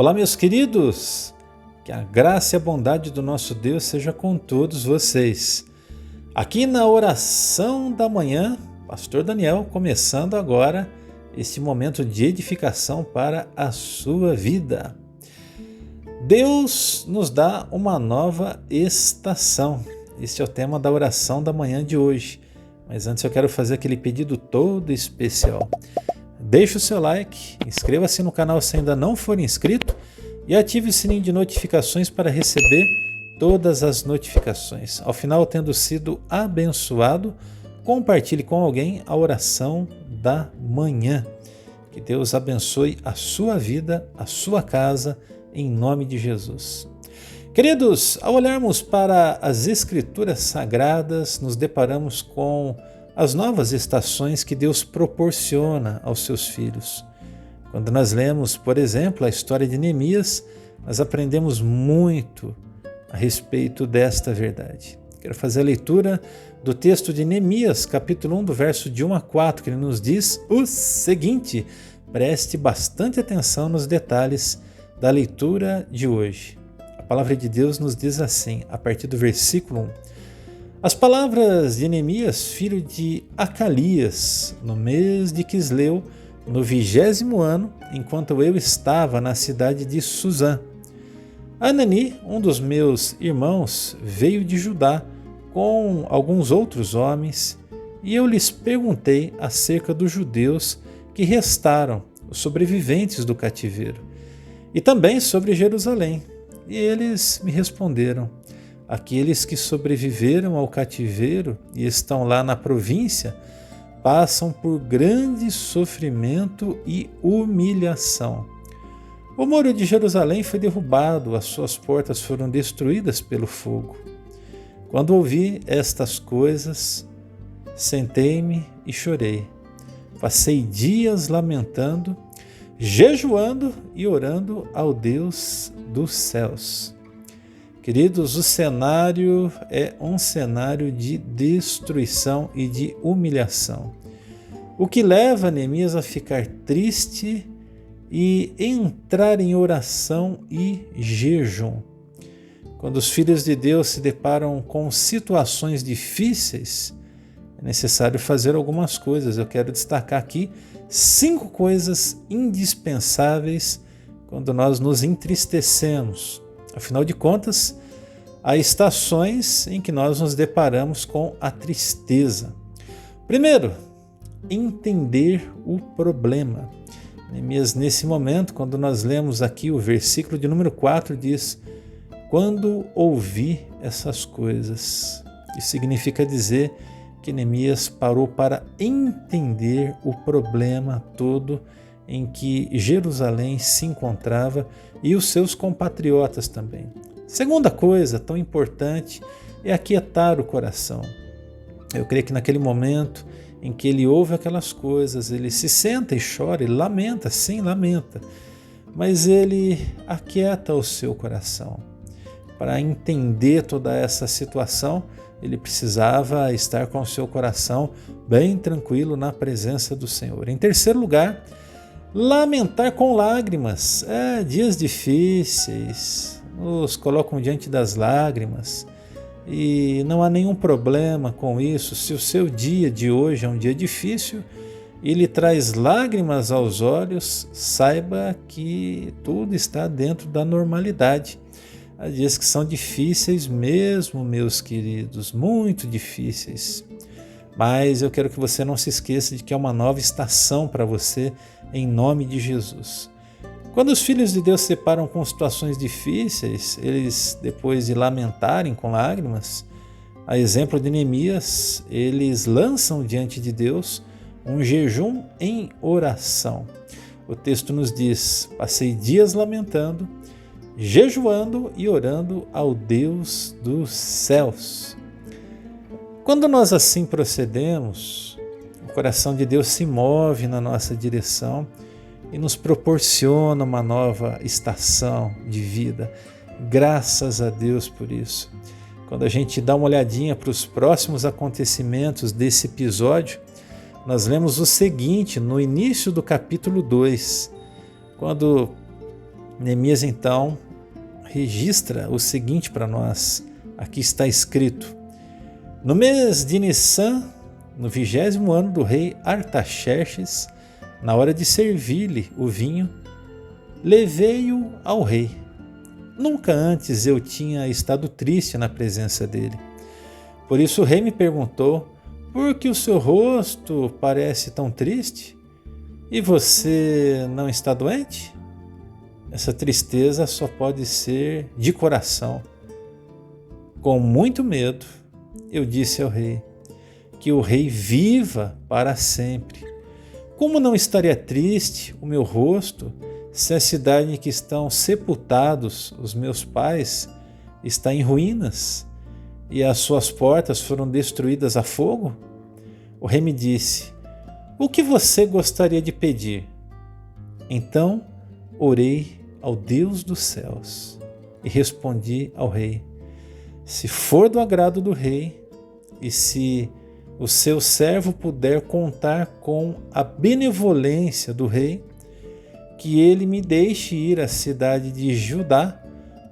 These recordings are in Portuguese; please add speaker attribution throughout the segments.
Speaker 1: Olá, meus queridos, que a graça e a bondade do nosso Deus seja com todos vocês. Aqui na oração da manhã, Pastor Daniel, começando agora este momento de edificação para a sua vida. Deus nos dá uma nova estação. Este é o tema da oração da manhã de hoje. Mas antes eu quero fazer aquele pedido todo especial. Deixe o seu like, inscreva-se no canal se ainda não for inscrito e ative o sininho de notificações para receber todas as notificações. Ao final, tendo sido abençoado, compartilhe com alguém a oração da manhã. Que Deus abençoe a sua vida, a sua casa, em nome de Jesus. Queridos, ao olharmos para as Escrituras Sagradas, nos deparamos com as novas estações que Deus proporciona aos seus filhos. Quando nós lemos, por exemplo, a história de Neemias, nós aprendemos muito a respeito desta verdade. Quero fazer a leitura do texto de Neemias, capítulo 1, do verso de 1 a 4, que ele nos diz o seguinte: preste bastante atenção nos detalhes da leitura de hoje. A palavra de Deus nos diz assim, a partir do versículo 1. As palavras de Neemias, filho de Acalias, no mês de Quisleu, no 20º ano, enquanto eu estava na cidade de Suzã. Anani, um dos meus irmãos, veio de Judá com alguns outros homens, e eu lhes perguntei acerca dos judeus que restaram, os sobreviventes do cativeiro, e também sobre Jerusalém. E eles me responderam: aqueles que sobreviveram ao cativeiro e estão lá na província passam por grande sofrimento e humilhação. O muro de Jerusalém foi derrubado, as suas portas foram destruídas pelo fogo. Quando ouvi estas coisas, sentei-me e chorei. Passei dias lamentando, jejuando e orando ao Deus dos céus. Queridos, o cenário é um cenário de destruição e de humilhação, o que leva Neemias a ficar triste e entrar em oração e jejum. Quando os filhos de Deus se deparam com situações difíceis, é necessário fazer algumas coisas. Eu quero destacar aqui 5 coisas indispensáveis quando nós nos entristecemos. Afinal de contas, há estações em que nós nos deparamos com a tristeza. Primeiro, entender o problema. Neemias, nesse momento, quando nós lemos aqui o versículo de número 4, diz: quando ouvi essas coisas. Isso significa dizer que Neemias parou para entender o problema todo em que Jerusalém se encontrava e os seus compatriotas também. Segunda coisa tão importante é aquietar o coração. Eu creio que naquele momento em que ele ouve aquelas coisas, ele se senta e chora, ele lamenta, sim, lamenta, mas ele aquieta o seu coração. Para entender toda essa situação, ele precisava estar com o seu coração bem tranquilo na presença do Senhor. Em terceiro lugar, lamentar com lágrimas. Dias difíceis nos colocam diante das lágrimas e não há nenhum problema com isso. Se o seu dia de hoje é um dia difícil e lhe traz lágrimas aos olhos, saiba que tudo está dentro da normalidade. Há dias que são difíceis mesmo, meus queridos, muito difíceis. Mas eu quero que você não se esqueça de que é uma nova estação para você, em nome de Jesus. Quando os filhos de Deus se deparam com situações difíceis, eles, depois de lamentarem com lágrimas, a exemplo de Neemias, eles lançam diante de Deus um jejum em oração. O texto nos diz: passei dias lamentando, jejuando e orando ao Deus dos céus. Quando nós assim procedemos, o coração de Deus se move na nossa direção e nos proporciona uma nova estação de vida. Graças a Deus por isso. Quando a gente dá uma olhadinha para os próximos acontecimentos desse episódio, nós lemos o seguinte no início do capítulo 2, quando Neemias então registra o seguinte para nós. Aqui está escrito: no mês de Nissan, no 20º ano do rei Artaxerxes, na hora de servir-lhe o vinho, levei-o ao rei. Nunca antes eu tinha estado triste na presença dele. Por isso o rei me perguntou: por que o seu rosto parece tão triste? E você não está doente? Essa tristeza só pode ser de coração. Com muito medo, eu disse ao rei: que o rei viva para sempre. Como não estaria triste o meu rosto se a cidade em que estão sepultados os meus pais está em ruínas e as suas portas foram destruídas a fogo? O rei me disse: o que você gostaria de pedir? Então orei ao Deus dos céus e respondi ao rei: se for do agrado do rei e se o seu servo puder contar com a benevolência do rei, que ele me deixe ir à cidade de Judá,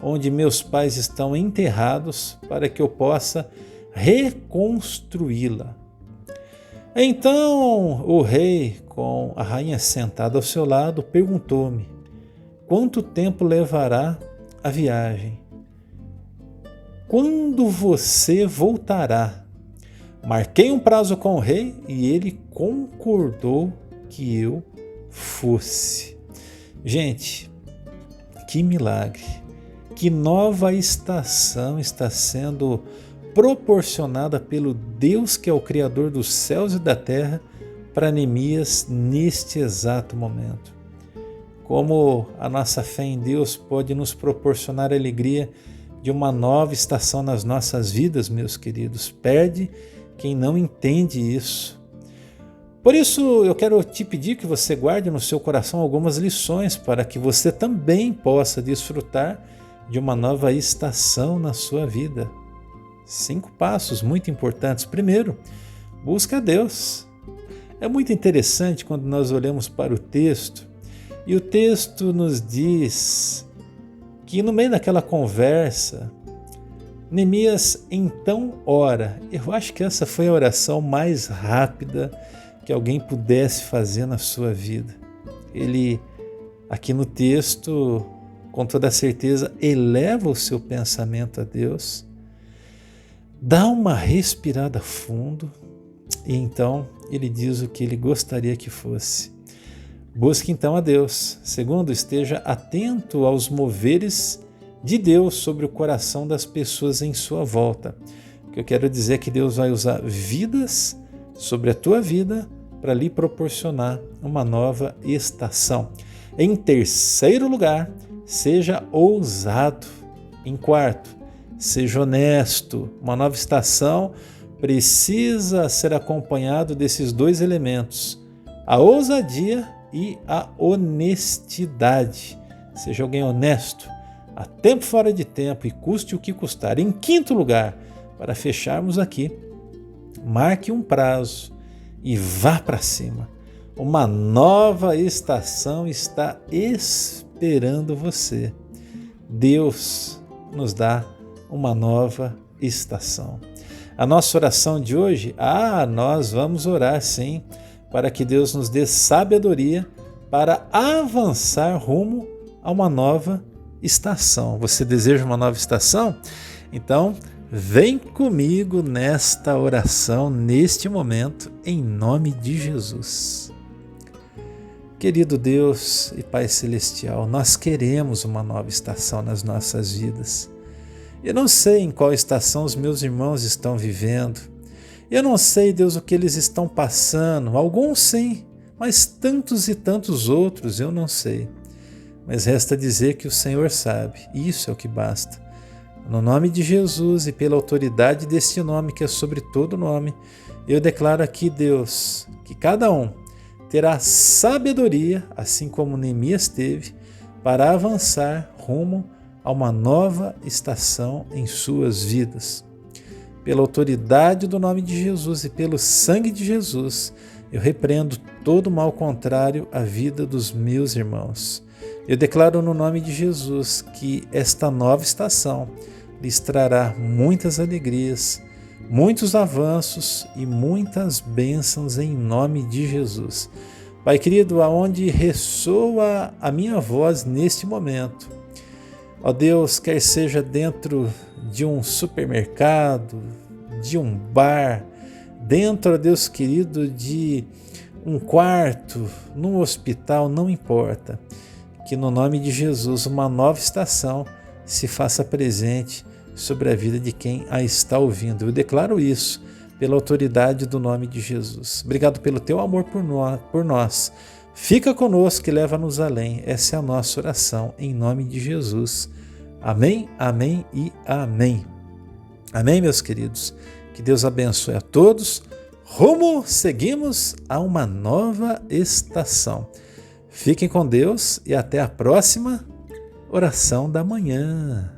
Speaker 1: onde meus pais estão enterrados, para que eu possa reconstruí-la. Então o rei, com a rainha sentada ao seu lado, perguntou-me: quanto tempo levará a viagem? Quando você voltará? Marquei um prazo com o rei e ele concordou que eu fosse. Gente, que milagre! Que nova estação está sendo proporcionada pelo Deus que é o Criador dos céus e da terra para Neemias neste exato momento. Como a nossa fé em Deus pode nos proporcionar a alegria de uma nova estação nas nossas vidas, meus queridos. Perde quem não entende isso. Por isso, eu quero te pedir que você guarde no seu coração algumas lições para que você também possa desfrutar de uma nova estação na sua vida. 5 passos muito importantes. Primeiro, busca a Deus. É muito interessante quando nós olhamos para o texto e o texto nos diz que no meio daquela conversa, Neemias então ora. Eu acho que essa foi a oração mais rápida que alguém pudesse fazer na sua vida. Ele, aqui no texto, com toda certeza, eleva o seu pensamento a Deus, dá uma respirada fundo e então ele diz o que ele gostaria que fosse. Busque então a Deus. Segundo, esteja atento aos moveres de Deus sobre o coração das pessoas em sua volta. O que eu quero dizer é que Deus vai usar vidas sobre a tua vida para lhe proporcionar uma nova estação. Em terceiro lugar, seja ousado. Em quarto, seja honesto. Uma nova estação precisa ser acompanhado desses 2 elementos: a ousadia e a honestidade. Seja alguém honesto, a tempo fora de tempo e custe o que custar. Em quinto lugar, para fecharmos aqui, marque um prazo e vá para cima. Uma nova estação está esperando você. Deus nos dá uma nova estação. A nossa oração de hoje, nós vamos orar sim, para que Deus nos dê sabedoria para avançar rumo a uma nova estação. Você deseja uma nova estação? Então, vem comigo nesta oração, neste momento, em nome de Jesus. Querido Deus e Pai Celestial, nós queremos uma nova estação nas nossas vidas. Eu não sei em qual estação os meus irmãos estão vivendo. Eu não sei, Deus, o que eles estão passando. Alguns sim, mas tantos e tantos outros eu não sei. Mas resta dizer que o Senhor sabe. Isso é o que basta. No nome de Jesus e pela autoridade deste nome que é sobre todo nome, eu declaro aqui, Deus, que cada um terá sabedoria, assim como Neemias teve, para avançar rumo a uma nova estação em suas vidas. Pela autoridade do nome de Jesus e pelo sangue de Jesus, eu repreendo todo mal contrário à vida dos meus irmãos. Eu declaro no nome de Jesus que esta nova estação lhes trará muitas alegrias, muitos avanços e muitas bênçãos em nome de Jesus. Pai querido, aonde ressoa a minha voz neste momento, ó Deus, quer seja dentro de um supermercado, de um bar, dentro, ó Deus querido, de um quarto, num hospital, não importa, que no nome de Jesus uma nova estação se faça presente sobre a vida de quem a está ouvindo. Eu declaro isso pela autoridade do nome de Jesus. Obrigado pelo teu amor por nós. Fica conosco e leva-nos além. Essa é a nossa oração em nome de Jesus. Amém, amém e amém. Amém, meus queridos. Que Deus abençoe a todos. Seguimos a uma nova estação. Fiquem com Deus e até a próxima oração da manhã.